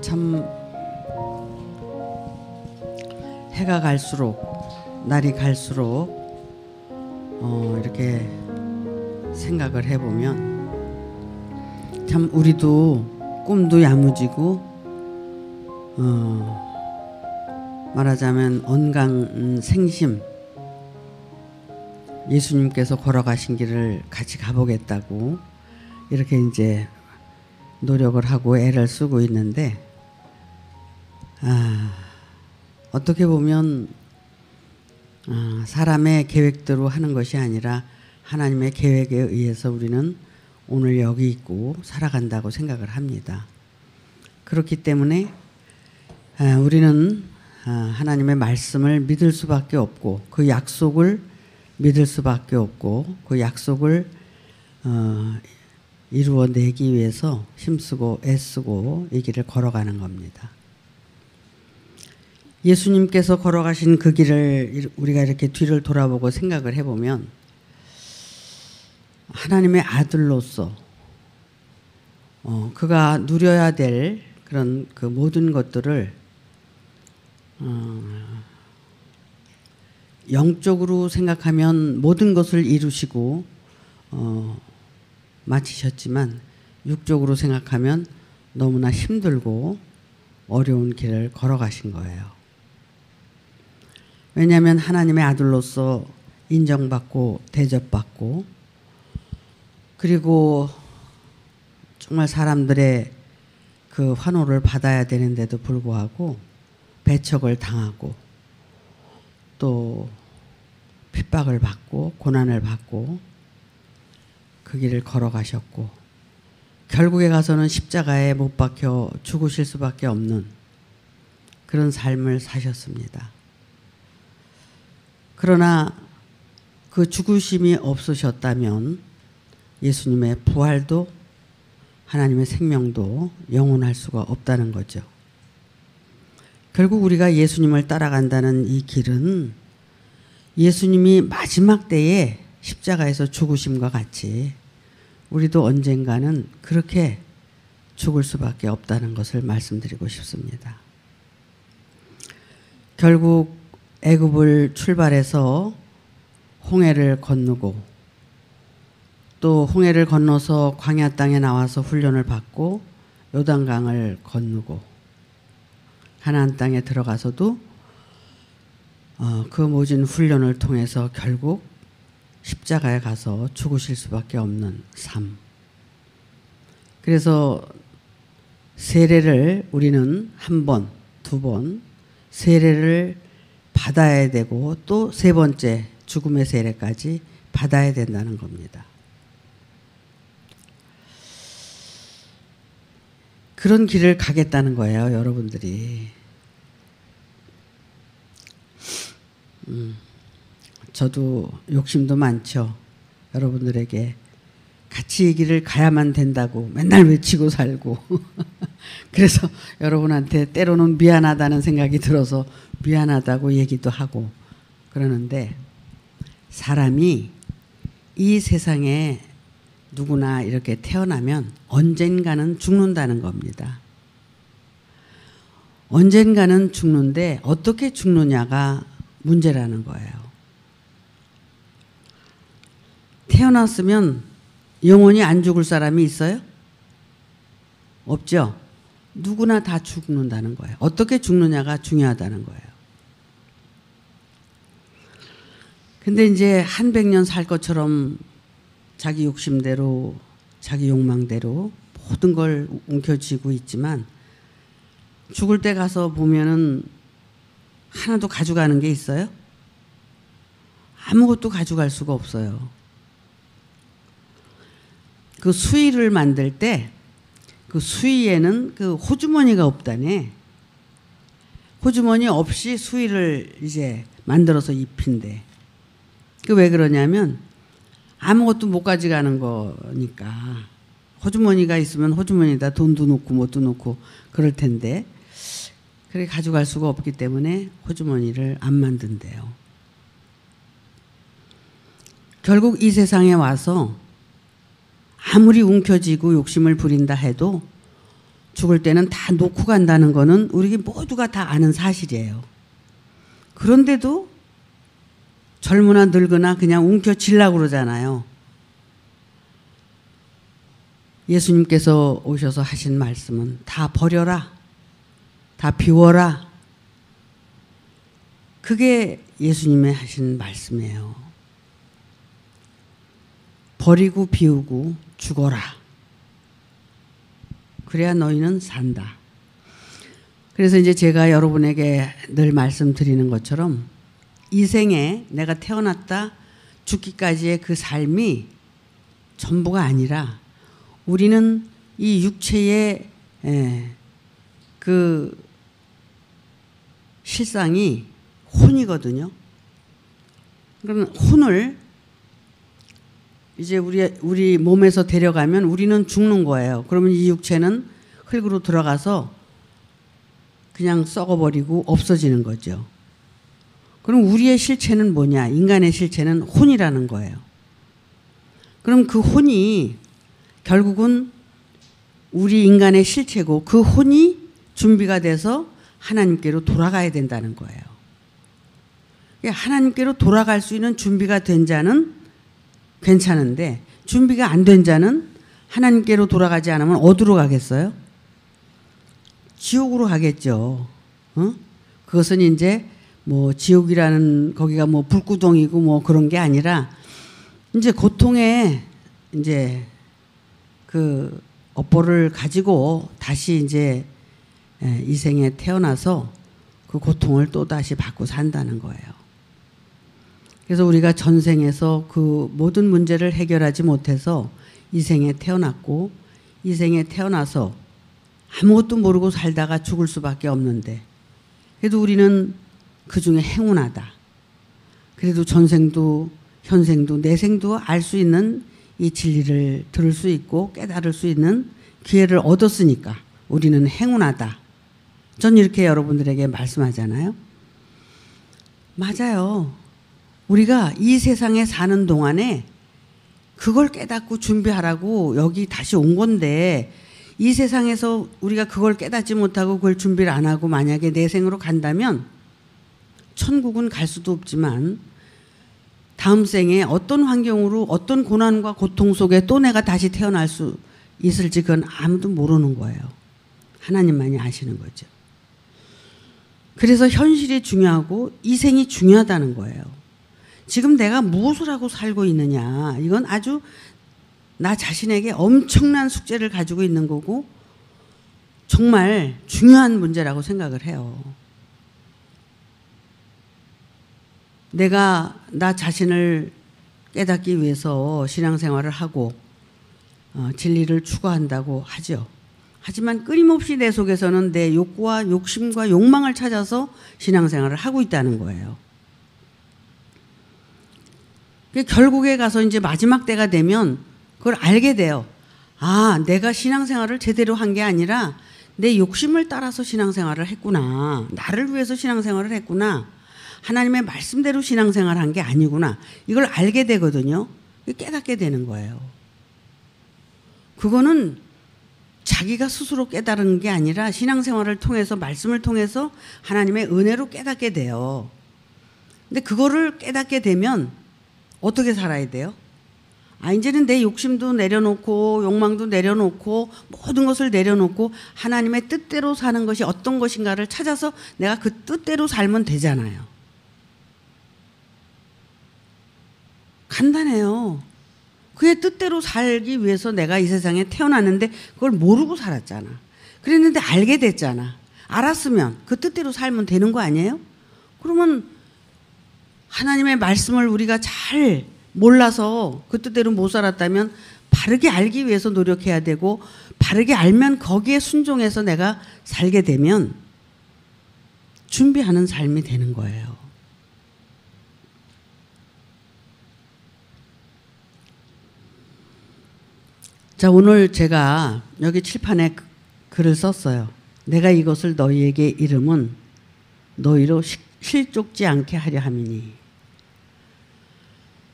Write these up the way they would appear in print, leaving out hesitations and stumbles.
참 해가 갈수록 날이 갈수록 이렇게 생각을 해보면 참 우리도 꿈도 야무지고 말하자면 언강생심 예수님께서 걸어가신 길을 같이 가보겠다고 이렇게 이제 노력을 하고 애를 쓰고 있는데 어떻게 보면 사람의 계획대로 하는 것이 아니라 하나님의 계획에 의해서 우리는 오늘 여기 있고 살아간다고 생각을 합니다. 그렇기 때문에 우리는 하나님의 말씀을 믿을 수밖에 없고 그 약속을 믿을 수밖에 없고 그 약속을 이루어내기 위해서 힘쓰고 애쓰고 이 길을 걸어가는 겁니다. 예수님께서 걸어가신 그 길을 우리가 이렇게 뒤를 돌아보고 생각을 해보면 하나님의 아들로서 그가 누려야 될 그런 그 모든 것들을 영적으로 생각하면 모든 것을 이루시고 마치셨지만 육적으로 생각하면 너무나 힘들고 어려운 길을 걸어가신 거예요. 왜냐하면 하나님의 아들로서 인정받고 대접받고 그리고 정말 사람들의 그 환호를 받아야 되는데도 불구하고 배척을 당하고 또 핍박을 받고 고난을 받고 그 길을 걸어가셨고 결국에 가서는 십자가에 못 박혀 죽으실 수밖에 없는 그런 삶을 사셨습니다. 그러나 그 죽으심이 없으셨다면 예수님의 부활도 하나님의 생명도 영원할 수가 없다는 거죠. 결국 우리가 예수님을 따라간다는 이 길은 예수님이 마지막 때에 십자가에서 죽으심과 같이 우리도 언젠가는 그렇게 죽을 수밖에 없다는 것을 말씀드리고 싶습니다. 결국 애굽을 출발해서 홍해를 건너고 또 홍해를 건너서 광야 땅에 나와서 훈련을 받고 요단강을 건너고 가나안 땅에 들어가서도 그 모진 훈련을 통해서 결국 십자가에 가서 죽으실 수밖에 없는 삶. 그래서 세례를 우리는 한 번, 두 번 세례를 받아야 되고 또 세 번째 죽음의 세례까지 받아야 된다는 겁니다. 그런 길을 가겠다는 거예요, 여러분들이. 저도 욕심도 많죠. 여러분들에게 같이 이 길을 가야만 된다고 맨날 외치고 살고 그래서 여러분한테 때로는 미안하다는 생각이 들어서 미안하다고 얘기도 하고 그러는데 사람이 이 세상에 누구나 이렇게 태어나면 언젠가는 죽는다는 겁니다. 언젠가는 죽는데 어떻게 죽느냐가 문제라는 거예요. 태어났으면 영원히 안 죽을 사람이 있어요? 없죠? 누구나 다 죽는다는 거예요. 어떻게 죽느냐가 중요하다는 거예요. 근데 이제 한 100년 살 것처럼 자기 욕심대로 자기 욕망대로 모든 걸 움켜쥐고 있지만 죽을 때 가서 보면은 하나도 가져가는 게 있어요? 아무것도 가져갈 수가 없어요. 그 수의를 만들 때 그 수의에는 그 호주머니가 없다네. 호주머니 없이 수의를 이제 만들어서 입힌대. 그 왜 그러냐면 아무것도 못 가져가는 거니까. 호주머니가 있으면 호주머니에다 돈도 넣고 뭣도 넣고 그럴 텐데 그래 가져갈 수가 없기 때문에 호주머니를 안 만든대요. 결국 이 세상에 와서 아무리 움켜쥐고 욕심을 부린다 해도 죽을 때는 다 놓고 간다는 거는 우리 모두가 다 아는 사실이에요. 그런데도 젊으나 늙으나 그냥 움켜쥐려고 그러잖아요. 예수님께서 오셔서 하신 말씀은 다 버려라, 다 비워라. 그게 예수님의 하신 말씀이에요. 버리고 비우고 죽어라. 그래야 너희는 산다. 그래서 이제 제가 여러분에게 늘 말씀드리는 것처럼 이 생에 내가 태어났다 죽기까지의 그 삶이 전부가 아니라 우리는 이 육체의 그 실상이 혼이거든요. 그러면 혼을 이제 우리 몸에서 데려가면 우리는 죽는 거예요. 그러면 이 육체는 흙으로 들어가서 그냥 썩어버리고 없어지는 거죠. 그럼 우리의 실체는 뭐냐? 인간의 실체는 혼이라는 거예요. 그럼 그 혼이 결국은 우리 인간의 실체고 그 혼이 준비가 돼서 하나님께로 돌아가야 된다는 거예요. 하나님께로 돌아갈 수 있는 준비가 된 자는 괜찮은데 준비가 안 된 자는 하나님께로 돌아가지 않으면 어디로 가겠어요? 지옥으로 가겠죠. 그것은 이제 뭐 지옥이라는 거기가 뭐 불구덩이고 뭐 그런 게 아니라 이제 고통에 이제 그 업보를 가지고 다시 이제 이 생에 태어나서 그 고통을 또 다시 받고 산다는 거예요. 그래서 우리가 전생에서 그 모든 문제를 해결하지 못해서 이 생에 태어났고 이 생에 태어나서 아무것도 모르고 살다가 죽을 수밖에 없는데 그래도 우리는 그중에 행운하다. 그래도 전생도 현생도 내생도 알 수 있는 이 진리를 들을 수 있고 깨달을 수 있는 기회를 얻었으니까 우리는 행운하다. 전 이렇게 여러분들에게 말씀하잖아요. 맞아요. 우리가 이 세상에 사는 동안에 그걸 깨닫고 준비하라고 여기 다시 온 건데 이 세상에서 우리가 그걸 깨닫지 못하고 그걸 준비를 안 하고 만약에 내생으로 간다면 천국은 갈 수도 없지만 다음 생에 어떤 환경으로 어떤 고난과 고통 속에 또 내가 다시 태어날 수 있을지 그건 아무도 모르는 거예요. 하나님만이 아시는 거죠. 그래서 현실이 중요하고 이 생이 중요하다는 거예요. 지금 내가 무엇을 하고 살고 있느냐 이건 아주 나 자신에게 엄청난 숙제를 가지고 있는 거고 정말 중요한 문제라고 생각을 해요. 내가 나 자신을 깨닫기 위해서 신앙생활을 하고 진리를 추구한다고 하죠. 하지만 끊임없이 내 속에서는 내 욕구와 욕심과 욕망을 찾아서 신앙생활을 하고 있다는 거예요. 결국에 가서 이제 마지막 때가 되면 그걸 알게 돼요. 아, 내가 신앙생활을 제대로 한 게 아니라 내 욕심을 따라서 신앙생활을 했구나. 나를 위해서 신앙생활을 했구나. 하나님의 말씀대로 신앙생활을 한 게 아니구나. 이걸 알게 되거든요. 깨닫게 되는 거예요. 그거는 자기가 스스로 깨달은 게 아니라 신앙생활을 통해서 말씀을 통해서 하나님의 은혜로 깨닫게 돼요. 근데 그거를 깨닫게 되면 어떻게 살아야 돼요? 아, 이제는 내 욕심도 내려놓고 욕망도 내려놓고 모든 것을 내려놓고 하나님의 뜻대로 사는 것이 어떤 것인가를 찾아서 내가 그 뜻대로 살면 되잖아요. 간단해요. 그의 뜻대로 살기 위해서 내가 이 세상에 태어났는데 그걸 모르고 살았잖아. 그랬는데 알게 됐잖아. 알았으면 그 뜻대로 살면 되는 거 아니에요? 그러면 하나님의 말씀을 우리가 잘 몰라서 그 뜻대로 못 살았다면 바르게 알기 위해서 노력해야 되고 바르게 알면 거기에 순종해서 내가 살게 되면 준비하는 삶이 되는 거예요. 자, 오늘 제가 여기 칠판에 글을 썼어요. 내가 이것을 너희에게 이름은 너희로 실족지 않게 하려 함이니.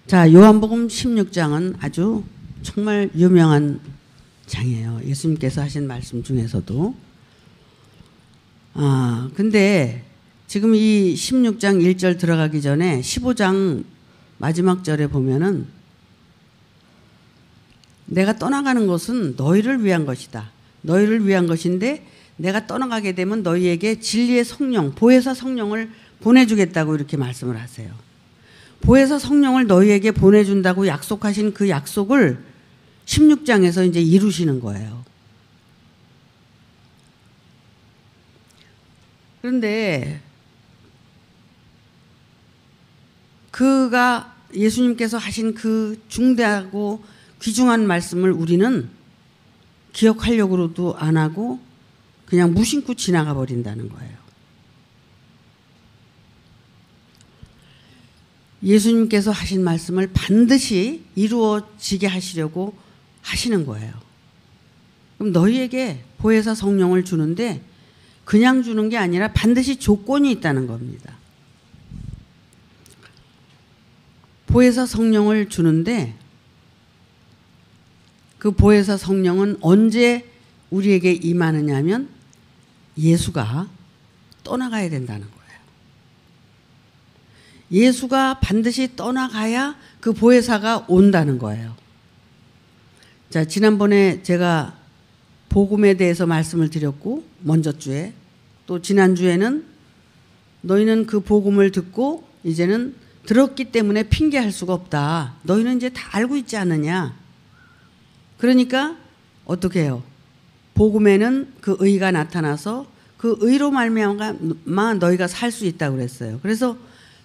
자, 요한복음 16장은 아주 정말 유명한 장이에요. 예수님께서 하신 말씀 중에서도. 근데 지금 이 16장 1절 들어가기 전에 15장 마지막 절에 보면은 내가 떠나가는 것은 너희를 위한 것이다. 너희를 위한 것인데 내가 떠나가게 되면 너희에게 진리의 성령, 보혜사 성령을 보내주겠다고 이렇게 말씀을 하세요. 보혜사 성령을 너희에게 보내준다고 약속하신 그 약속을 16장에서 이제 이루시는 거예요. 그런데 그가 예수님께서 하신 그 중대하고 귀중한 말씀을 우리는 기억하려고도 안 하고 그냥 무심코 지나가 버린다는 거예요. 예수님께서 하신 말씀을 반드시 이루어지게 하시려고 하시는 거예요. 그럼 너희에게 보혜사 성령을 주는데 그냥 주는 게 아니라 반드시 조건이 있다는 겁니다. 보혜사 성령을 주는데 그 보혜사 성령은 언제 우리에게 임하느냐 하면 예수가 떠나가야 된다는 거예요. 예수가 반드시 떠나가야 그 보혜사가 온다는 거예요. 자, 지난번에 제가 복음에 대해서 말씀을 드렸고 먼저 주에 또 지난주에는 너희는 그 복음을 듣고 이제는 들었기 때문에 핑계할 수가 없다. 너희는 이제 다 알고 있지 않느냐. 그러니까 어떻게 해요? 복음에는 그 의가 나타나서 그 의로 말미암아 너희가 살 수 있다고 그랬어요. 그래서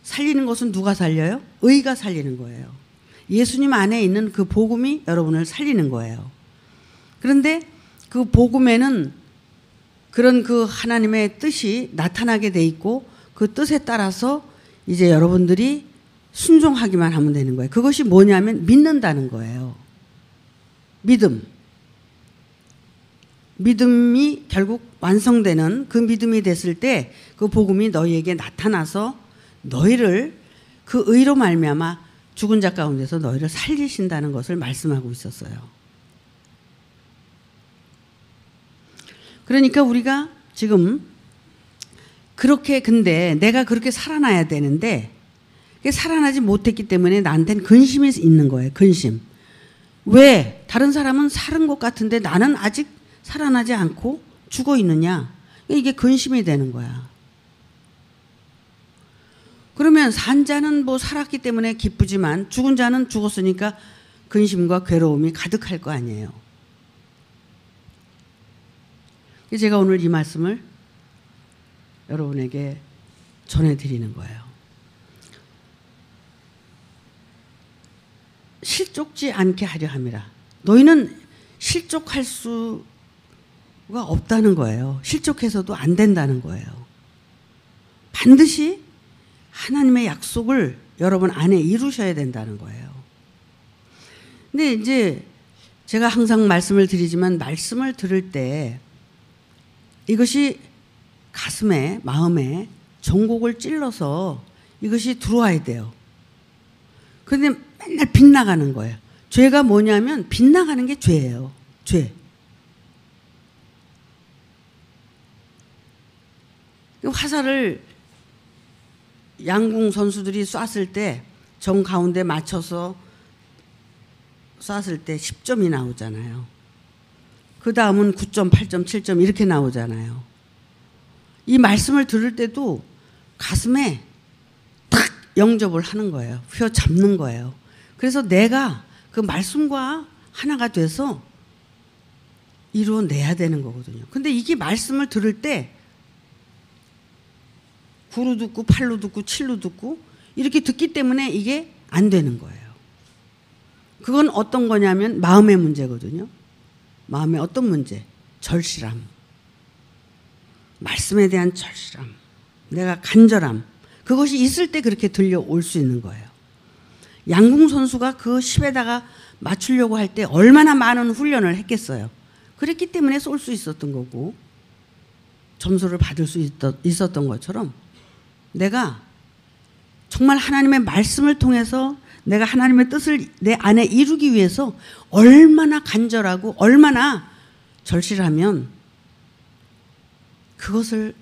살리는 것은 누가 살려요? 의가 살리는 거예요. 예수님 안에 있는 그 복음이 여러분을 살리는 거예요. 그런데 그 복음에는 그런 그 하나님의 뜻이 나타나게 돼 있고 그 뜻에 따라서 이제 여러분들이 순종하기만 하면 되는 거예요. 그것이 뭐냐면 믿는다는 거예요. 믿음. 믿음이 결국 완성되는 그 믿음이 됐을 때 그 복음이 너희에게 나타나서 너희를 그 의로 말미암아 죽은 자 가운데서 너희를 살리신다는 것을 말씀하고 있었어요. 그러니까 우리가 지금 그렇게 근데 내가 그렇게 살아나야 되는데 살아나지 못했기 때문에 나한테는 근심이 있는 거예요. 근심. 왜 다른 사람은 살은 것 같은데 나는 아직 살아나지 않고 죽어 있느냐. 이게 근심이 되는 거야. 그러면 산 자는 뭐 살았기 때문에 기쁘지만 죽은 자는 죽었으니까 근심과 괴로움이 가득할 거 아니에요. 제가 오늘 이 말씀을 여러분에게 전해드리는 거예요. 실족지 않게 하려 함이라. 너희는 실족할 수가 없다는 거예요. 실족해서도 안 된다는 거예요. 반드시 하나님의 약속을 여러분 안에 이루셔야 된다는 거예요. 근데 이제 제가 항상 말씀을 드리지만 말씀을 들을 때 이것이 가슴에 마음에 전곡을 찔러서 이것이 들어와야 돼요. 그런데 맨날 빗나가는 거예요. 죄가 뭐냐면 빗나가는 게 죄예요. 죄. 화살을 양궁 선수들이 쐈을 때 정 가운데 맞춰서 쐈을 때 10점이 나오잖아요. 그 다음은 9점, 8점, 7점 이렇게 나오잖아요. 이 말씀을 들을 때도 가슴에 딱 영접을 하는 거예요. 휘어잡는 거예요. 그래서 내가 그 말씀과 하나가 돼서 이루어내야 되는 거거든요. 근데 이게 말씀을 들을 때 9로 듣고 8로 듣고 7로 듣고 이렇게 듣기 때문에 이게 안 되는 거예요. 그건 어떤 거냐면 마음의 문제거든요. 마음의 어떤 문제? 절실함. 말씀에 대한 절실함. 내가 간절함. 그것이 있을 때 그렇게 들려올 수 있는 거예요. 양궁 선수가 그 10에다가 맞추려고 할 때 얼마나 많은 훈련을 했겠어요. 그랬기 때문에 쏠 수 있었던 거고 점수를 받을 수 있었던 것처럼 내가 정말 하나님의 말씀을 통해서 내가 하나님의 뜻을 내 안에 이루기 위해서 얼마나 간절하고 얼마나 절실하면 그것을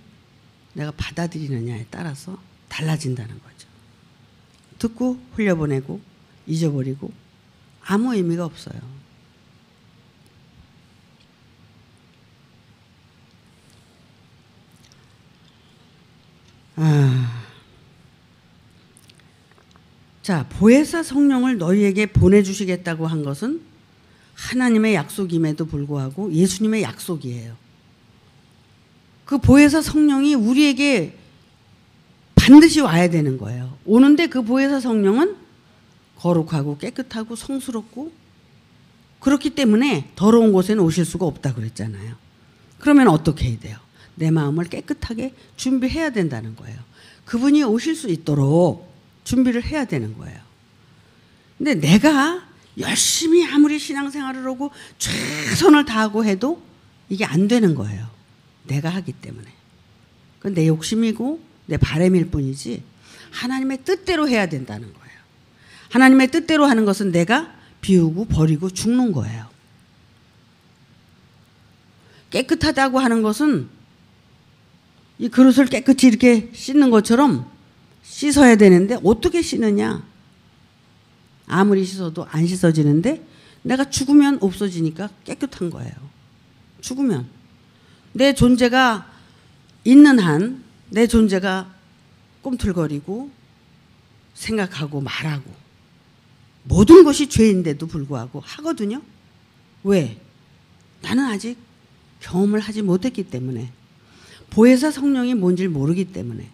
내가 받아들이느냐에 따라서 달라진다는 거죠. 듣고 흘려보내고 잊어버리고 아무 의미가 없어요. 자, 보혜사 성령을 너희에게 보내주시겠다고 한 것은 하나님의 약속임에도 불구하고 예수님의 약속이에요. 그 보혜사 성령이 우리에게 반드시 와야 되는 거예요. 오는데 그 보혜사 성령은 거룩하고 깨끗하고 성스럽고 그렇기 때문에 더러운 곳에는 오실 수가 없다고 그랬잖아요. 그러면 어떻게 해야 돼요? 내 마음을 깨끗하게 준비해야 된다는 거예요. 그분이 오실 수 있도록 준비를 해야 되는 거예요. 근데 내가 열심히 아무리 신앙생활을 하고 최선을 다하고 해도 이게 안 되는 거예요. 내가 하기 때문에. 그건 내 욕심이고 내 바람일 뿐이지 하나님의 뜻대로 해야 된다는 거예요. 하나님의 뜻대로 하는 것은 내가 비우고 버리고 죽는 거예요. 깨끗하다고 하는 것은 이 그릇을 깨끗이 이렇게 씻는 것처럼 씻어야 되는데 어떻게 씻느냐? 아무리 씻어도 안 씻어지는데 내가 죽으면 없어지니까 깨끗한 거예요. 죽으면. 내 존재가 있는 한 내 존재가 꿈틀거리고 생각하고 말하고 모든 것이 죄인데도 불구하고 하거든요. 왜? 나는 아직 경험을 하지 못했기 때문에. 보혜사 성령이 뭔지 모르기 때문에.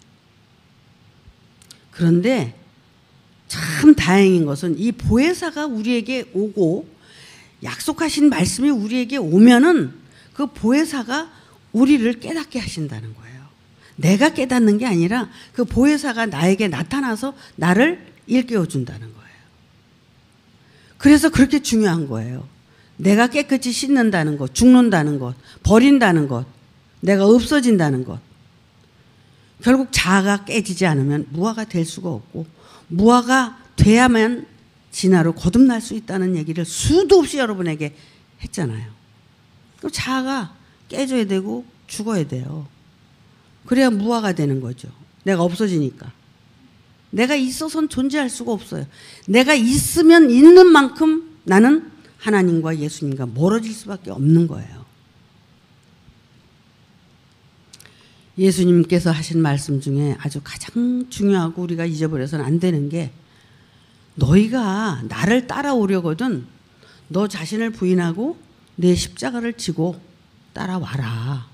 그런데 참 다행인 것은 이 보혜사가 우리에게 오고 약속하신 말씀이 우리에게 오면은 그 보혜사가 우리를 깨닫게 하신다는 거예요. 내가 깨닫는 게 아니라 그 보혜사가 나에게 나타나서 나를 일깨워 준다는 거예요. 그래서 그렇게 중요한 거예요. 내가 깨끗이 씻는다는 것, 죽는다는 것, 버린다는 것, 내가 없어진다는 것. 결국 자아가 깨지지 않으면 무아가 될 수가 없고 무아가 돼야만 진화로 거듭날 수 있다는 얘기를 수도 없이 여러분에게 했잖아요. 그럼 자아가 깨져야 되고 죽어야 돼요. 그래야 무아가 되는 거죠. 내가 없어지니까. 내가 있어서는 존재할 수가 없어요. 내가 있으면 있는 만큼 나는 하나님과 예수님과 멀어질 수밖에 없는 거예요. 예수님께서 하신 말씀 중에 아주 가장 중요하고 우리가 잊어버려서는 안 되는 게 너희가 나를 따라오려거든 너 자신을 부인하고 내 십자가를 지고 따라와라.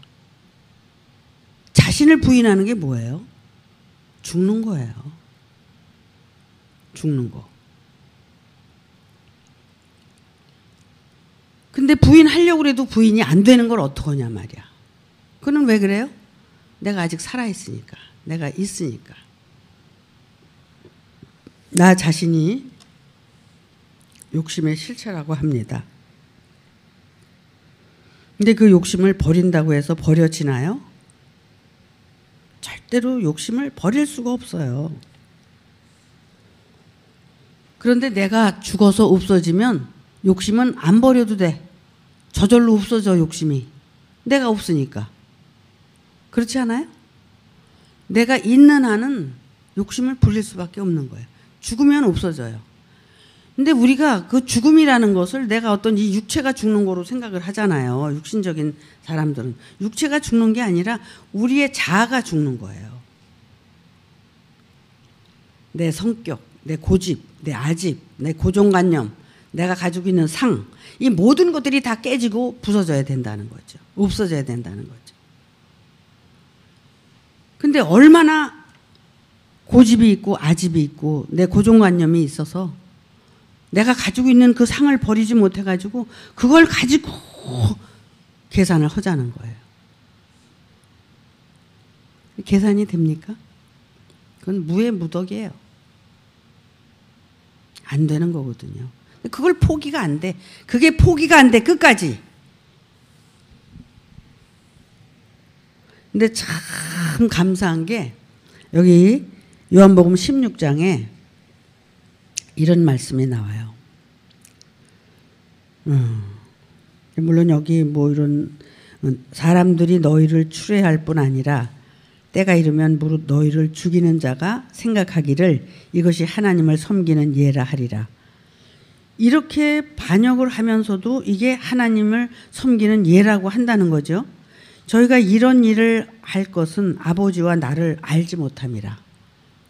자신을 부인하는 게 뭐예요? 죽는 거예요. 죽는 거. 근데 부인하려고 해도 부인이 안 되는 걸 어떡하냐 말이야. 그는 왜 그래요? 내가 아직 살아있으니까. 내가 있으니까. 나 자신이 욕심의 실체라고 합니다. 근데 그 욕심을 버린다고 해서 버려지나요? 절대로 욕심을 버릴 수가 없어요. 그런데 내가 죽어서 없어지면 욕심은 안 버려도 돼. 저절로 없어져 욕심이. 내가 없으니까. 그렇지 않아요? 내가 있는 한은 욕심을 부릴 수밖에 없는 거예요. 죽으면 없어져요. 근데 우리가 그 죽음이라는 것을 내가 어떤 이 육체가 죽는 거로 생각을 하잖아요. 육신적인 사람들은. 육체가 죽는 게 아니라 우리의 자아가 죽는 거예요. 내 성격, 내 고집, 내 아집, 내 고정관념, 내가 가지고 있는 상, 이 모든 것들이 다 깨지고 부서져야 된다는 거죠. 없어져야 된다는 거죠. 근데 얼마나 고집이 있고 아집이 있고 내 고정관념이 있어서 내가 가지고 있는 그 상을 버리지 못해가지고 그걸 가지고 계산을 하자는 거예요. 계산이 됩니까? 그건 무의 무덕이에요. 안 되는 거거든요. 그걸 포기가 안 돼. 그게 포기가 안 돼. 끝까지. 근데 참 감사한 게 여기 요한복음 16장에 이런 말씀이 나와요. 물론 여기 뭐 이런 사람들이 너희를 추례할 뿐 아니라 때가 이르면 무릇 너희를 죽이는 자가 생각하기를 이것이 하나님을 섬기는 예라 하리라. 이렇게 반역을 하면서도 이게 하나님을 섬기는 예라고 한다는 거죠. 저희가 이런 일을 할 것은 아버지와 나를 알지 못함이라.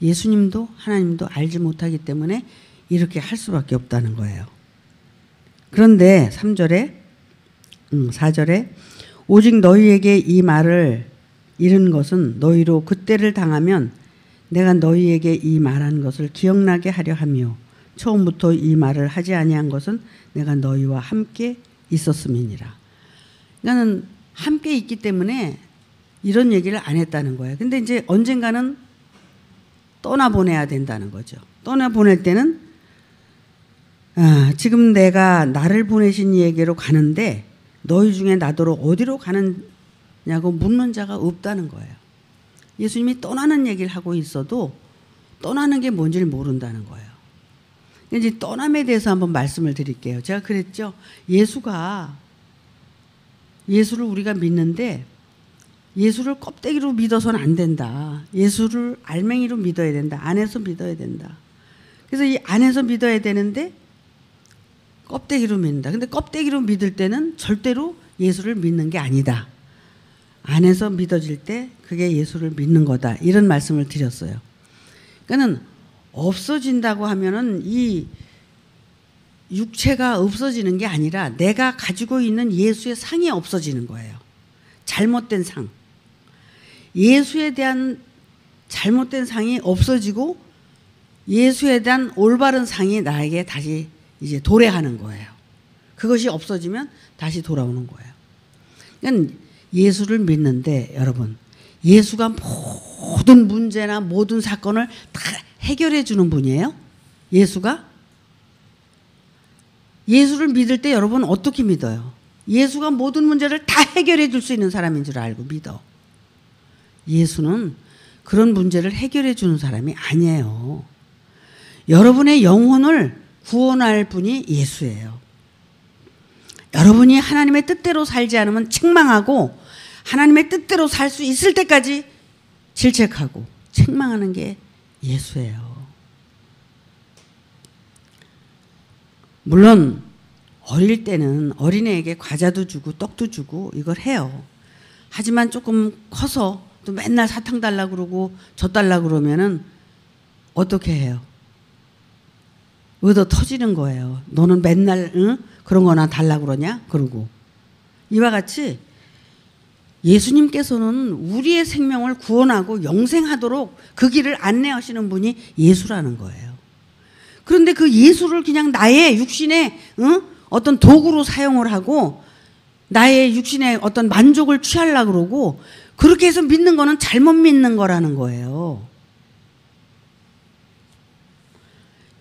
예수님도 하나님도 알지 못하기 때문에 이렇게 할 수밖에 없다는 거예요. 그런데 4절에 오직 너희에게 이 말을 이른 것은 너희로 그때를 당하면 내가 너희에게 이 말한 것을 기억나게 하려 하며 처음부터 이 말을 하지 아니한 것은 내가 너희와 함께 있었음이니라. 그러니까는 함께 있기 때문에 이런 얘기를 안 했다는 거예요. 근데 이제 언젠가는 떠나보내야 된다는 거죠. 떠나보낼 때는 지금 내가 나를 보내신 이에게로 가는데 너희 중에 나더러 어디로 가느냐고 묻는 자가 없다는 거예요. 예수님이 떠나는 얘기를 하고 있어도 떠나는 게 뭔지를 모른다는 거예요. 이제 떠남에 대해서 한번 말씀을 드릴게요. 제가 그랬죠. 예수를 우리가 믿는데 예수를 껍데기로 믿어서는 안 된다. 예수를 알맹이로 믿어야 된다. 안에서 믿어야 된다. 그래서 이 안에서 믿어야 되는데 껍데기로 믿는다. 근데 껍데기로 믿을 때는 절대로 예수를 믿는 게 아니다. 안에서 믿어질 때 그게 예수를 믿는 거다. 이런 말씀을 드렸어요. 그러니까는 없어진다고 하면은 이 육체가 없어지는 게 아니라 내가 가지고 있는 예수의 상이 없어지는 거예요. 잘못된 상. 예수에 대한 잘못된 상이 없어지고 예수에 대한 올바른 상이 나에게 다시 이제 도래하는 거예요. 그것이 없어지면 다시 돌아오는 거예요. 그러니까 예수를 믿는데 여러분, 예수가 모든 문제나 모든 사건을 다 해결해 주는 분이에요. 예수를 믿을 때 여러분 어떻게 믿어요? 예수가 모든 문제를 다 해결해 줄 수 있는 사람인 줄 알고 믿어. 예수는 그런 문제를 해결해 주는 사람이 아니에요. 여러분의 영혼을 구원할 분이 예수예요. 여러분이 하나님의 뜻대로 살지 않으면 책망하고 하나님의 뜻대로 살 수 있을 때까지 질책하고 책망하는 게 예수예요. 물론 어릴 때는 어린애에게 과자도 주고 떡도 주고 이걸 해요. 하지만 조금 커서 또 맨날 사탕 달라고 그러고 저 달라고 그러면은 어떻게 해요? 얻어 터지는 거예요. 너는 맨날 그런 거나 달라고 그러냐? 그러고. 이와 같이 예수님께서는 우리의 생명을 구원하고 영생하도록 그 길을 안내하시는 분이 예수라는 거예요. 그런데 그 예수를 그냥 나의 육신의 어떤 도구로 사용을 하고 나의 육신의 어떤 만족을 취하려고 그러고 그렇게 해서 믿는 거는 잘못 믿는 거라는 거예요.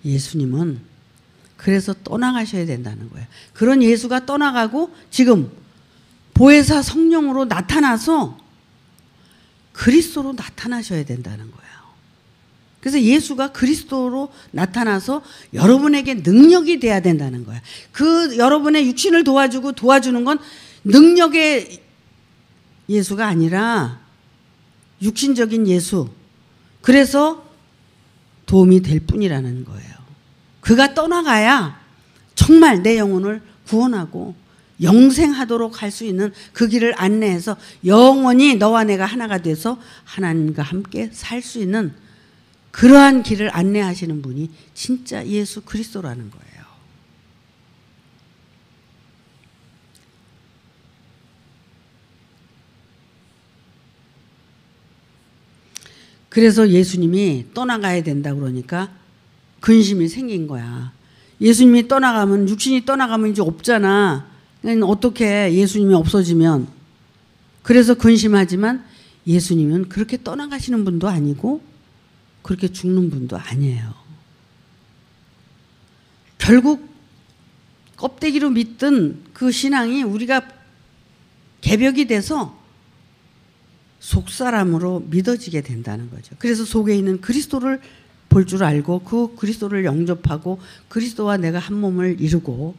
예수님은 그래서 떠나가셔야 된다는 거예요. 그런 예수가 떠나가고 지금 보혜사 성령으로 나타나서 그리스도로 나타나셔야 된다는 거예요. 그래서 예수가 그리스도로 나타나서 여러분에게 능력이 돼야 된다는 거예요. 그 여러분의 육신을 도와주는 건 능력의 예수가 아니라 육신적인 예수. 그래서 도움이 될 뿐이라는 거예요. 그가 떠나가야 정말 내 영혼을 구원하고 영생하도록 할 수 있는 그 길을 안내해서 영원히 너와 내가 하나가 돼서 하나님과 함께 살 수 있는 그러한 길을 안내하시는 분이 진짜 예수 그리스도라는 거예요. 그래서 예수님이 떠나가야 된다 그러니까 근심이 생긴 거야. 예수님이 떠나가면 육신이 떠나가면 이제 없잖아. 어떻게 예수님이 없어지면. 그래서 근심하지만 예수님은 그렇게 떠나가시는 분도 아니고 그렇게 죽는 분도 아니에요. 결국 껍데기로 믿던 그 신앙이 우리가 개벽이 돼서 속사람으로 믿어지게 된다는 거죠. 그래서 속에 있는 그리스도를 볼 줄 알고 그 그리스도를 영접하고 그리스도와 내가 한 몸을 이루고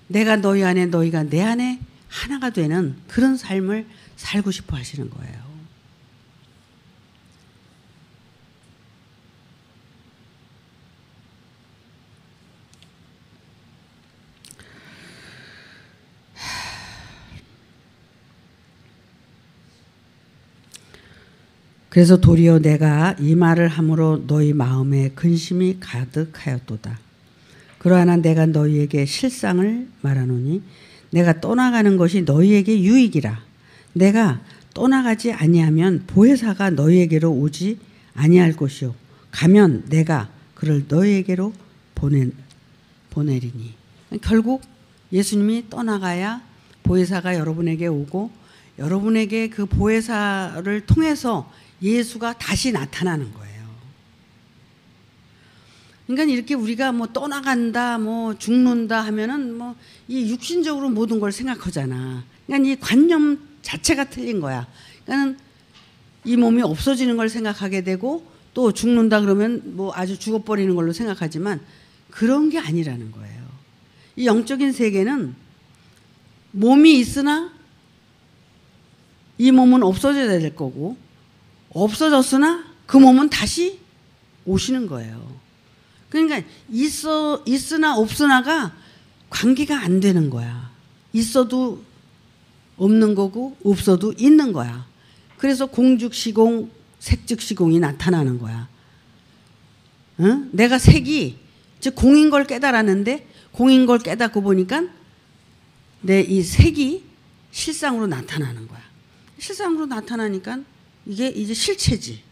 내가 너희 안에 너희가 내 안에 하나가 되는 그런 삶을 살고 싶어 하시는 거예요. 그래서 도리어 내가 이 말을 함으로 너희 마음에 근심이 가득하였도다. 그러하나 내가 너희에게 실상을 말하노니 내가 떠나가는 것이 너희에게 유익이라. 내가 떠나가지 아니하면 보혜사가 너희에게로 오지 아니할 것이요 가면 내가 그를 너희에게로 보내리니. 결국 예수님이 떠나가야 보혜사가 여러분에게 오고 여러분에게 그 보혜사를 통해서 예수가 다시 나타나는 거예요. 그러니까 이렇게 우리가 뭐 떠나간다, 뭐 죽는다 하면은 뭐 이 육신적으로 모든 걸 생각하잖아. 그러니까 이 관념 자체가 틀린 거야. 그러니까 이 몸이 없어지는 걸 생각하게 되고 또 죽는다 그러면 뭐 아주 죽어버리는 걸로 생각하지만 그런 게 아니라는 거예요. 이 영적인 세계는 몸이 있으나 이 몸은 없어져야 될 거고 없어졌으나 그 몸은 다시 오시는 거예요. 그러니까 있으나 없으나가 관계가 안 되는 거야. 있어도 없는 거고 없어도 있는 거야. 그래서 공즉시공 색즉시공이 나타나는 거야. 응? 내가 색이 즉 공인 걸 깨달았는데 공인 걸 깨닫고 보니까 내 이 색이 실상으로 나타나는 거야. 실상으로 나타나니까 이게 이제 실체지.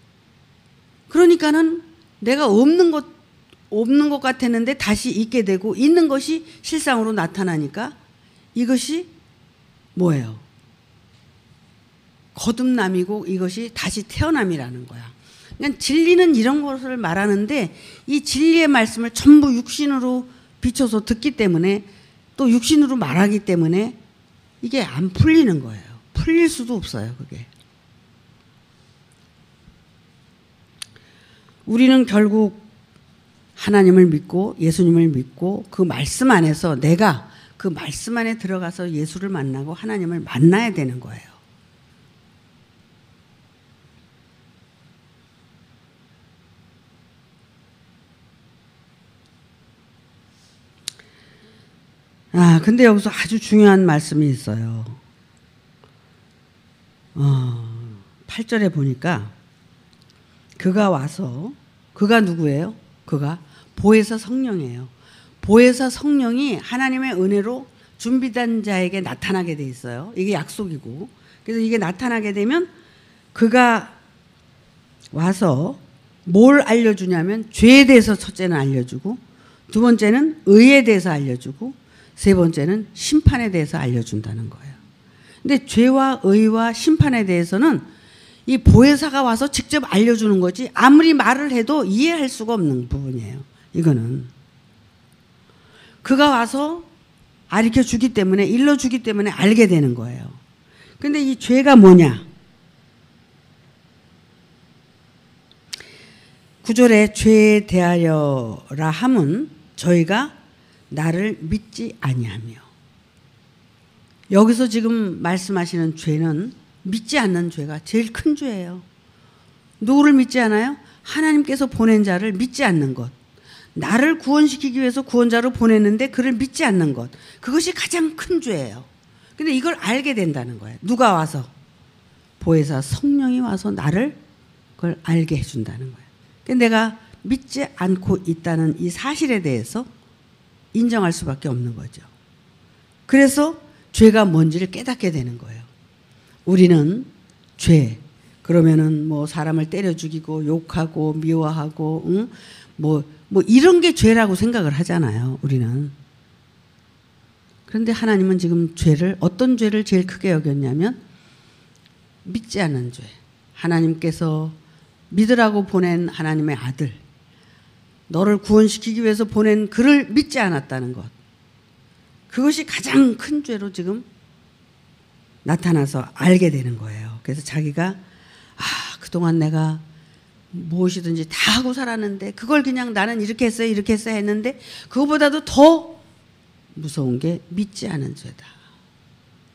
그러니까는 내가 없는 것 같았는데 다시 있게 되고 있는 것이 실상으로 나타나니까 이것이 뭐예요? 거듭남이고 이것이 다시 태어남이라는 거야. 그러니까 진리는 이런 것을 말하는데 이 진리의 말씀을 전부 육신으로 비춰서 듣기 때문에 또 육신으로 말하기 때문에 이게 안 풀리는 거예요. 풀릴 수도 없어요, 그게. 우리는 결국 하나님을 믿고 예수님을 믿고 그 말씀 안에서 내가 그 말씀 안에 들어가서 예수를 만나고 하나님을 만나야 되는 거예요. 근데 여기서 아주 중요한 말씀이 있어요. 8절에 보니까 그가 와서 그가 누구예요? 그가 보혜사 성령이에요. 보혜사 성령이 하나님의 은혜로 준비된 자에게 나타나게 돼 있어요. 이게 약속이고. 그래서 이게 나타나게 되면 그가 와서 뭘 알려주냐면 죄에 대해서 첫째는 알려주고 두 번째는 의에 대해서 알려주고 세 번째는 심판에 대해서 알려준다는 거예요. 근데 죄와 의와 심판에 대해서는 이 보혜사가 와서 직접 알려주는 거지 아무리 말을 해도 이해할 수가 없는 부분이에요. 이거는 그가 와서 가르쳐 주기 때문에 일러주기 때문에 알게 되는 거예요. 근데 이 죄가 뭐냐? 9절에 죄에 대하여라 함은 저희가 나를 믿지 아니하며. 여기서 지금 말씀하시는 죄는 믿지 않는 죄가 제일 큰 죄예요. 누구를 믿지 않아요? 하나님께서 보낸 자를 믿지 않는 것. 나를 구원시키기 위해서 구원자로 보냈는데 그를 믿지 않는 것. 그것이 가장 큰 죄예요. 근데 이걸 알게 된다는 거예요. 누가 와서? 보혜사 성령이 와서 나를 그걸 알게 해준다는 거예요. 그러니까 내가 믿지 않고 있다는 이 사실에 대해서 인정할 수밖에 없는 거죠. 그래서 죄가 뭔지를 깨닫게 되는 거예요. 우리는 죄, 그러면은 뭐 사람을 때려 죽이고 욕하고 미워하고 응? 뭐 이런 게 죄라고 생각을 하잖아요. 우리는. 그런데 하나님은 지금 죄를 어떤 죄를 제일 크게 여겼냐면 믿지 않는 죄. 하나님께서 믿으라고 보낸 하나님의 아들, 너를 구원시키기 위해서 보낸 그를 믿지 않았다는 것. 그것이 가장 큰 죄로 지금 나타나서 알게 되는 거예요. 그래서 자기가 그동안 내가 무엇이든지 다 하고 살았는데 그걸 그냥 나는 이렇게 했어요 이렇게 했어요 했는데 그거보다도 더 무서운 게 믿지 않은 죄다.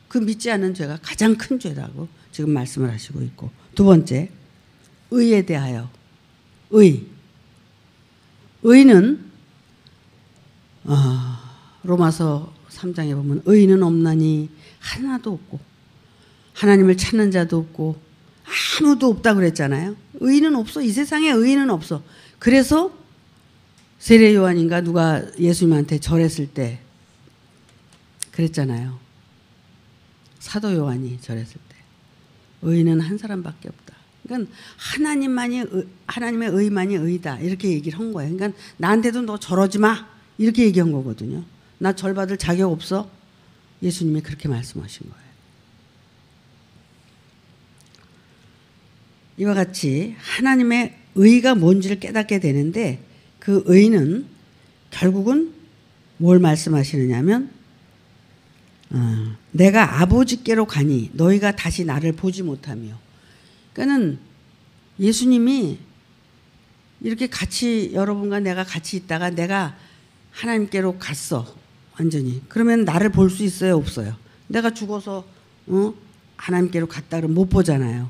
그 믿지 않은 죄가 가장 큰 죄라고 지금 말씀을 하시고 있고, 두 번째, 의에 대하여. 의는 로마서 3장에 보면 의인은 없나니 하나도 없고 하나님을 찾는 자도 없고 아무도 없다고 그랬잖아요. 의인은 없어. 이 세상에 의인은 없어. 그래서 세례 요한인가 누가 예수님한테 절했을 때 그랬잖아요. 사도 요한이 절했을 때 의인은 한 사람밖에 없다. 그러니까 하나님의 의만이 의다 이렇게 얘기를 한 거예요. 그러니까 나한테도 너 절하지 마 이렇게 얘기한 거거든요. 나 절받을 자격 없어. 예수님이 그렇게 말씀하신 거예요. 이와 같이 하나님의 의가 뭔지를 깨닫게 되는데 그 의는 결국은 뭘 말씀하시느냐면 내가 아버지께로 가니 너희가 다시 나를 보지 못하며. 그러니까는 예수님이 이렇게 같이 여러분과 내가 같이 있다가 내가 하나님께로 갔어. 완전히. 그러면 나를 볼 수 있어요? 없어요? 내가 죽어서 하나님께로 갔다 그러면 못 보잖아요.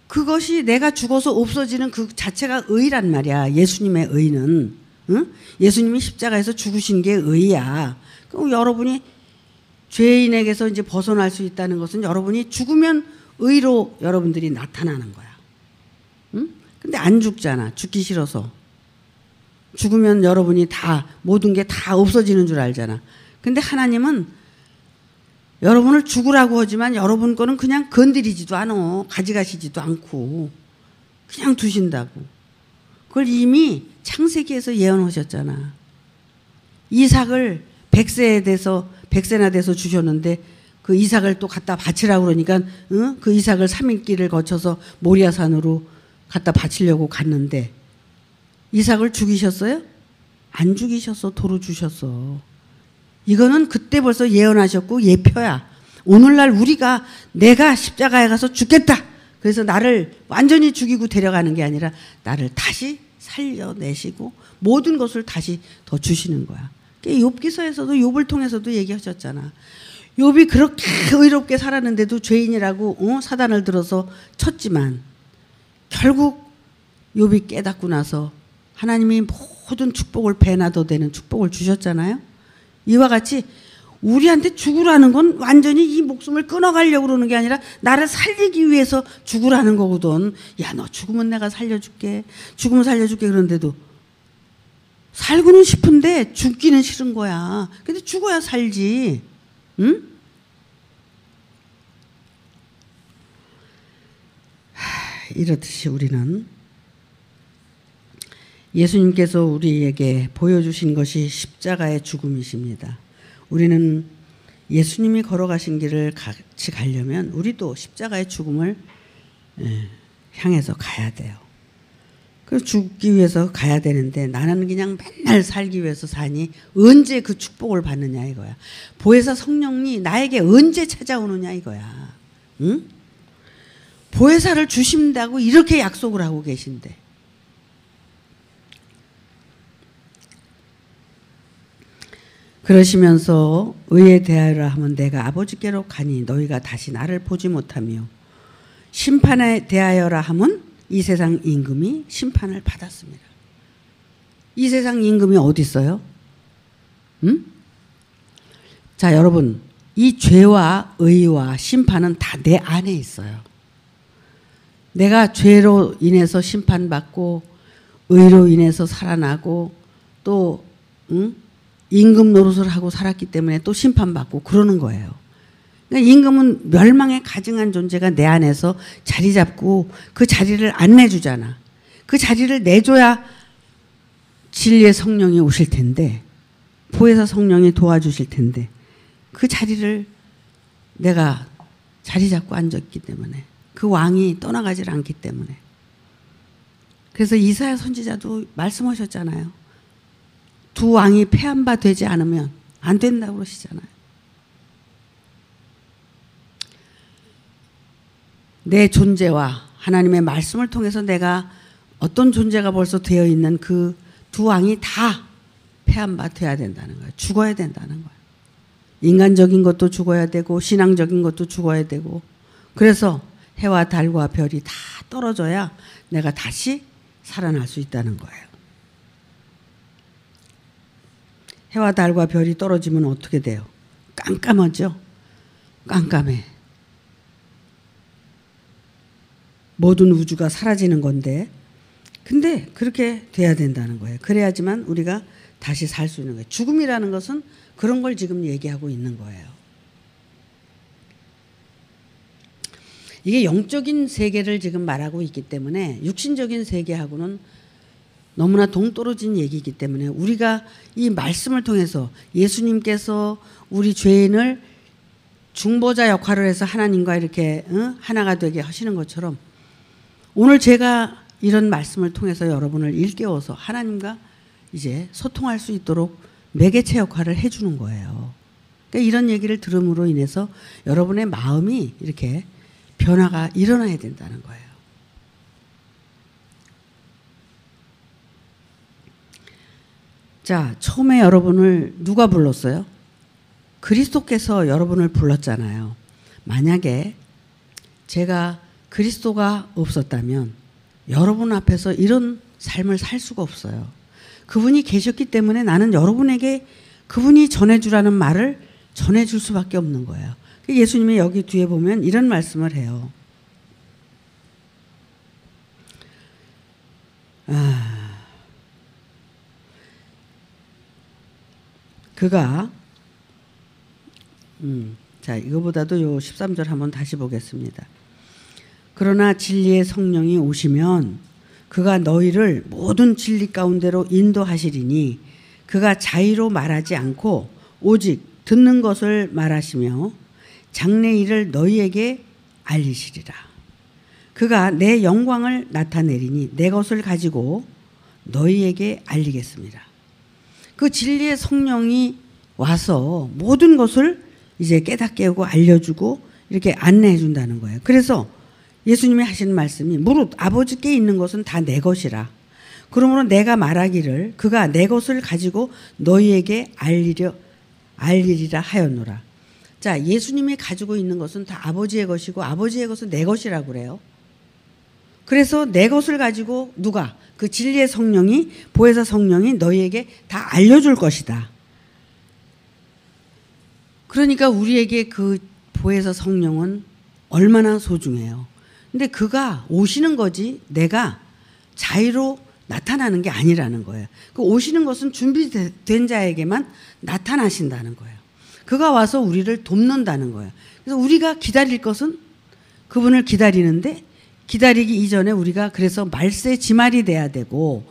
그것이 내가 죽어서 없어지는 그 자체가 의란 말이야. 예수님의 의는. 응? 예수님이 십자가에서 죽으신 게 의야. 그럼 여러분이 죄인에게서 이제 벗어날 수 있다는 것은 여러분이 죽으면 의로 여러분들이 나타나는 거야. 응? 근데 안 죽잖아. 죽기 싫어서. 죽으면 여러분이 다 모든 게 다 없어지는 줄 알잖아. 근데 하나님은 여러분을 죽으라고 하지만 여러분 거는 그냥 건드리지도 않아. 가져가시지도 않고 그냥 두신다고. 그걸 이미 창세기에서 예언하셨잖아. 이삭을 100세나 돼서 주셨는데 그 이삭을 또 갖다 바치라고 그러니까 그 이삭을 3일길을 거쳐서 모리아산으로 갖다 바치려고 갔는데 이삭을 죽이셨어요? 안 죽이셨어. 도로 주셨어. 이거는 그때 벌써 예언하셨고 예표야. 오늘날 내가 십자가에 가서 죽겠다. 그래서 나를 완전히 죽이고 데려가는 게 아니라 나를 다시 살려내시고 모든 것을 다시 더 주시는 거야. 욥기서에서도 욥을 통해서도 얘기하셨잖아. 욥이 그렇게 의롭게 살았는데도 죄인이라고 사단을 들어서 쳤지만 결국 욥이 깨닫고 나서 하나님이 모든 축복을 배나도 되는 축복을 주셨잖아요. 이와 같이 우리한테 죽으라는 건 완전히 이 목숨을 끊어가려고 그러는 게 아니라 나를 살리기 위해서 죽으라는 거거든. 야, 너 죽으면 내가 살려줄게. 죽으면 살려줄게. 그런데도 살고는 싶은데 죽기는 싫은 거야. 근데 죽어야 살지. 응? 이렇듯이 우리는 예수님께서 우리에게 보여주신 것이 십자가의 죽음이십니다. 우리는 예수님이 걸어가신 길을 같이 가려면 우리도 십자가의 죽음을 향해서 가야 돼요. 그래서 죽기 위해서 가야 되는데 나는 그냥 맨날 살기 위해서 사니 언제 그 축복을 받느냐 이거야. 보혜사 성령이 나에게 언제 찾아오느냐 이거야. 응? 보혜사를 주신다고 이렇게 약속을 하고 계신데 그러시면서 의에 대하여라 하면 내가 아버지께로 가니 너희가 다시 나를 보지 못하며 심판에 대하여라 하면 이 세상 임금이 심판을 받았습니다. 이 세상 임금이 어디 있어요? 응? 자, 여러분, 이 죄와 의와 심판은 다 내 안에 있어요. 내가 죄로 인해서 심판받고 의로 인해서 살아나고 또 임금 노릇을 하고 살았기 때문에 또 심판받고 그러는 거예요. 그러니까 임금은 멸망에 가증한 존재가 내 안에서 자리 잡고 그 자리를 안 내주잖아. 그 자리를 내줘야 진리의 성령이 오실 텐데 보혜사 성령이 도와주실 텐데 그 자리를 내가 자리 잡고 앉았기 때문에 그 왕이 떠나가질 않기 때문에 그래서 이사야 선지자도 말씀하셨잖아요. 두 왕이 패한 바 되지 않으면 안 된다고 그러시잖아요. 내 존재와 하나님의 말씀을 통해서 내가 어떤 존재가 벌써 되어 있는 그 두 왕이 다 폐한받아야 된다는 거예요. 죽어야 된다는 거예요. 인간적인 것도 죽어야 되고 신앙적인 것도 죽어야 되고, 그래서 해와 달과 별이 다 떨어져야 내가 다시 살아날 수 있다는 거예요. 해와 달과 별이 떨어지면 어떻게 돼요? 깜깜하죠? 깜깜해. 모든 우주가 사라지는 건데, 근데 그렇게 돼야 된다는 거예요. 그래야지만 우리가 다시 살 수 있는 거예요. 죽음이라는 것은 그런 걸 지금 얘기하고 있는 거예요. 이게 영적인 세계를 지금 말하고 있기 때문에 육신적인 세계하고는 너무나 동떨어진 얘기이기 때문에 우리가 이 말씀을 통해서 예수님께서 우리 죄인을 중보자 역할을 해서 하나님과 이렇게 하나가 되게 하시는 것처럼, 오늘 제가 이런 말씀을 통해서 여러분을 일깨워서 하나님과 이제 소통할 수 있도록 매개체 역할을 해주는 거예요. 그러니까 이런 얘기를 들음으로 인해서 여러분의 마음이 이렇게 변화가 일어나야 된다는 거예요. 자, 처음에 여러분을 누가 불렀어요? 그리스도께서 여러분을 불렀잖아요. 만약에 제가 그리스도가 없었다면 여러분 앞에서 이런 삶을 살 수가 없어요. 그분이 계셨기 때문에 나는 여러분에게 그분이 전해주라는 말을 전해줄 수밖에 없는 거예요. 예수님이 여기 뒤에 보면 이런 말씀을 해요. 그가 자, 이거보다도 요 13절 한번 다시 보겠습니다. 그러나 진리의 성령이 오시면 그가 너희를 모든 진리 가운데로 인도하시리니 그가 자의로 말하지 않고 오직 듣는 것을 말하시며 장래 일을 너희에게 알리시리라. 그가 내 영광을 나타내리니 내 것을 가지고 너희에게 알리겠습니다. 그 진리의 성령이 와서 모든 것을 이제 깨닫게 하고 알려주고 이렇게 안내해 준다는 거예요. 그래서 예수님이 하시는 말씀이 무릇 아버지께 있는 것은 다 내 것이라. 그러므로 내가 말하기를 그가 내 것을 가지고 너희에게 알리리라 하였노라. 자, 예수님이 가지고 있는 것은 다 아버지의 것이고 아버지의 것은 내 것이라고 그래요. 그래서 내 것을 가지고 누가? 그 진리의 성령이, 보혜사 성령이 너희에게 다 알려줄 것이다. 그러니까 우리에게 그 보혜사 성령은 얼마나 소중해요. 근데 그가 오시는 거지 내가 자의로 나타나는 게 아니라는 거예요. 그 오시는 것은 준비된 자에게만 나타나신다는 거예요. 그가 와서 우리를 돕는다는 거예요. 그래서 우리가 기다릴 것은 그분을 기다리는데, 기다리기 이전에 우리가 그래서 말세 지말이 돼야 되고,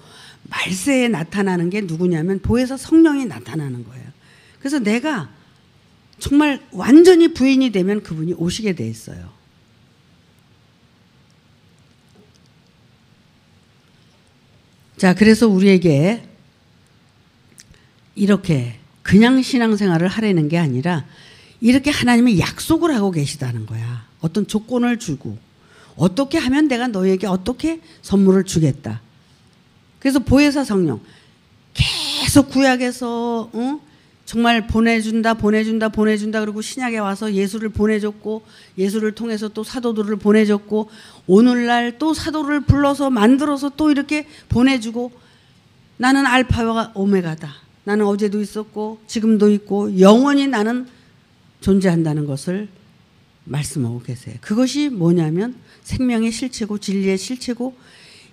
말세에 나타나는 게 누구냐면 보혜사 성령이 나타나는 거예요. 그래서 내가 정말 완전히 부인이 되면 그분이 오시게 돼 있어요. 자, 그래서 우리에게 이렇게 그냥 신앙생활을 하려는 게 아니라 이렇게 하나님이 약속을 하고 계시다는 거야. 어떤 조건을 주고 어떻게 하면 내가 너에게 어떻게 선물을 주겠다. 그래서 보혜사 성령 계속 구약에서 정말 보내준다 그리고 신약에 와서 예수를 보내줬고 예수를 통해서 또 사도들을 보내줬고 오늘날 또 사도를 불러서 만들어서 또 이렇게 보내주고, 나는 알파와 오메가다. 나는 어제도 있었고 지금도 있고 영원히 나는 존재한다는 것을 말씀하고 계세요. 그것이 뭐냐면 생명의 실체고 진리의 실체고,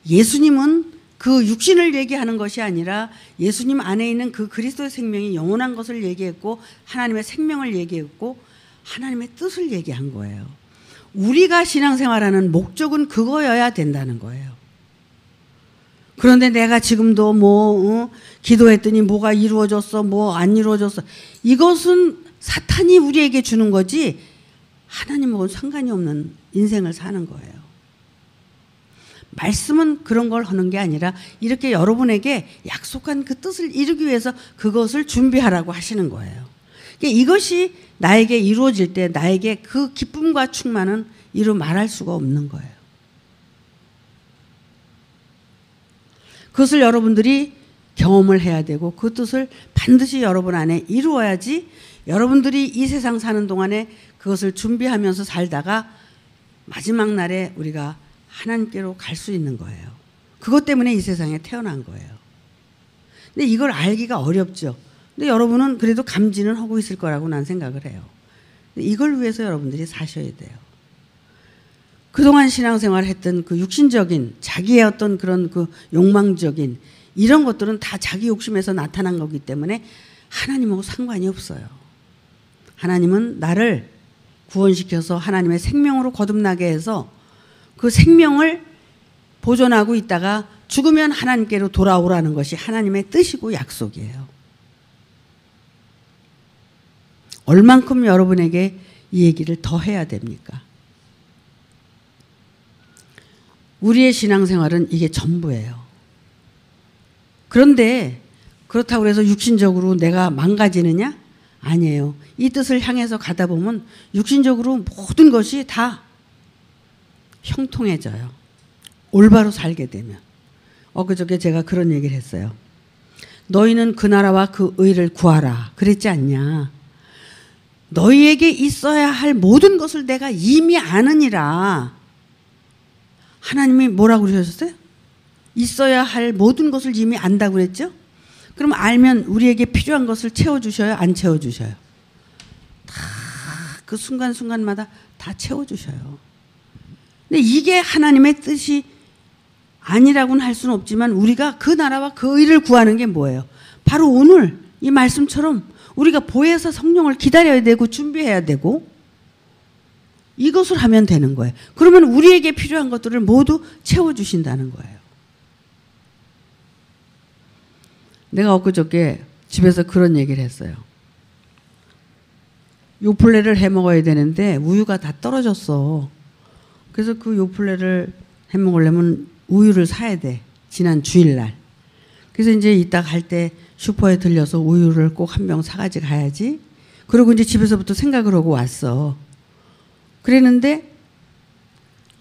예수님은 그 육신을 얘기하는 것이 아니라 예수님 안에 있는 그 그리스도의 생명이 영원한 것을 얘기했고 하나님의 생명을 얘기했고 하나님의 뜻을 얘기한 거예요. 우리가 신앙생활하는 목적은 그거여야 된다는 거예요. 그런데 내가 지금도 기도했더니 뭐가 이루어졌어, 뭐 안 이루어졌어. 이것은 사탄이 우리에게 주는 거지 하나님하고는 상관이 없는 인생을 사는 거예요. 말씀은 그런 걸 하는 게 아니라 이렇게 여러분에게 약속한 그 뜻을 이루기 위해서 그것을 준비하라고 하시는 거예요. 그러니까 이것이 나에게 이루어질 때 나에게 그 기쁨과 충만은 이루 말할 수가 없는 거예요. 그것을 여러분들이 경험을 해야 되고 그 뜻을 반드시 여러분 안에 이루어야지 여러분들이 이 세상 사는 동안에 그것을 준비하면서 살다가 마지막 날에 우리가 하나님께로 갈 수 있는 거예요. 그것 때문에 이 세상에 태어난 거예요. 근데 이걸 알기가 어렵죠. 근데 여러분은 그래도 감지는 하고 있을 거라고 난 생각을 해요. 이걸 위해서 여러분들이 사셔야 돼요. 그동안 신앙생활 했던 그 육신적인 자기의 어떤 그런 그 욕망적인 이런 것들은 다 자기 욕심에서 나타난 거기 때문에 하나님하고 상관이 없어요. 하나님은 나를 구원시켜서 하나님의 생명으로 거듭나게 해서 그 생명을 보존하고 있다가 죽으면 하나님께로 돌아오라는 것이 하나님의 뜻이고 약속이에요. 얼만큼 여러분에게 이 얘기를 더 해야 됩니까? 우리의 신앙생활은 이게 전부예요. 그런데 그렇다고 해서 육신적으로 내가 망가지느냐? 아니에요. 이 뜻을 향해서 가다 보면 육신적으로 모든 것이 다 형통해져요. 올바로 살게 되면. 엊그저께 제가 그런 얘기를 했어요. 너희는 그 나라와 그 의를 구하라. 그랬지 않냐? 너희에게 있어야 할 모든 것을 내가 이미 아느니라. 하나님이 뭐라고 그러셨어요? 있어야 할 모든 것을 이미 안다고 그랬죠? 그럼 알면 우리에게 필요한 것을 채워주셔요? 안 채워주셔요? 다 그 순간순간마다 다 채워주셔요. 근데 이게 하나님의 뜻이 아니라고는 할 수는 없지만 우리가 그 나라와 그 의를 구하는 게 뭐예요? 바로 오늘 이 말씀처럼 우리가 보혜사 성령을 기다려야 되고 준비해야 되고 이것을 하면 되는 거예요. 그러면 우리에게 필요한 것들을 모두 채워주신다는 거예요. 내가 엊그저께 집에서 그런 얘기를 했어요. 요플레를 해 먹어야 되는데 우유가 다 떨어졌어. 그래서 그 요플레를 해 먹으려면 우유를 사야 돼. 지난 주일날. 그래서 이제 이따 갈 때 슈퍼에 들려서 우유를 꼭 한 병 사가지고 가야지. 그리고 이제 집에서부터 생각을 하고 왔어. 그랬는데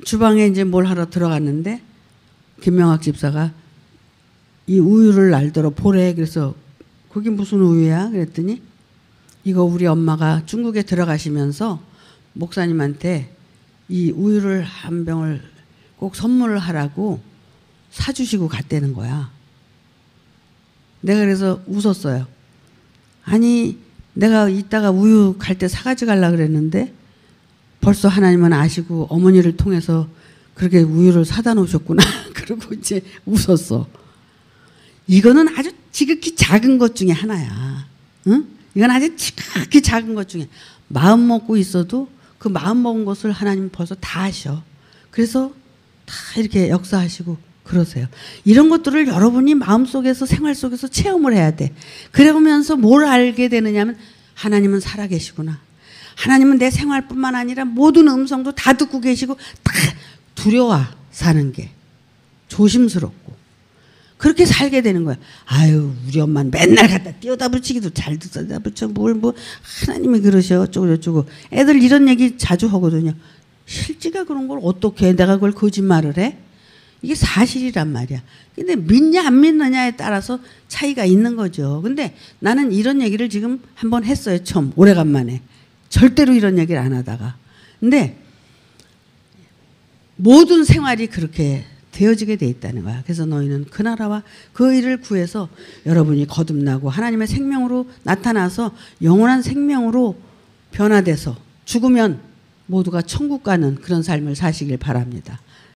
주방에 이제 뭘 하러 들어갔는데 김명학 집사가 이 우유를 날더러 보래. 그래서 그게 무슨 우유야? 그랬더니 이거 우리 엄마가 중국에 들어가시면서 목사님한테 이 우유를 한 병을 꼭 선물을 하라고 사주시고 갔다는 거야. 내가 그래서 웃었어요. 아니 내가 이따가 우유 갈 때 사가지고 가려고 그랬는데 벌써 하나님은 아시고 어머니를 통해서 그렇게 우유를 사다 놓으셨구나. 그러고 이제 웃었어. 이거는 아주 지극히 작은 것 중에 하나야. 응? 이건 아주 지극히 작은 것 중에 마음 먹고 있어도 그 마음 먹은 것을 하나님 벌써 다 하셔. 그래서 다 이렇게 역사하시고 그러세요. 이런 것들을 여러분이 마음속에서 생활 속에서 체험을 해야 돼. 그러면서 뭘 알게 되느냐면 하나님은 살아계시구나. 하나님은 내 생활뿐만 아니라 모든 음성도 다 듣고 계시고 다 두려워 사는 게 조심스럽고 그렇게 살게 되는 거야. 아유 우리 엄마는 맨날 갖다 띄어다 붙이기도 잘 듣다 붙여 뭘 뭐 하나님이 그러셔 어쩌고 저쩌고 애들 이런 얘기 자주 하거든요. 실제가 그런 걸 어떻게 해? 내가 그걸 거짓말을 해? 이게 사실이란 말이야. 근데 믿냐 안 믿느냐에 따라서 차이가 있는 거죠. 근데 나는 이런 얘기를 지금 한번 했어요. 처음 오래간만에. 절대로 이런 얘기를 안 하다가. 근데 모든 생활이 그렇게 되어지게 돼 있다는 거야. 그래서 너희는 그 나라와 그 의를 구해서 여러분이 거듭나고 하나님의 생명으로 나타나서 영원한 생명으로 변화돼서 죽으면 모두가 천국 가는 그런 삶을 사시길 바랍니다.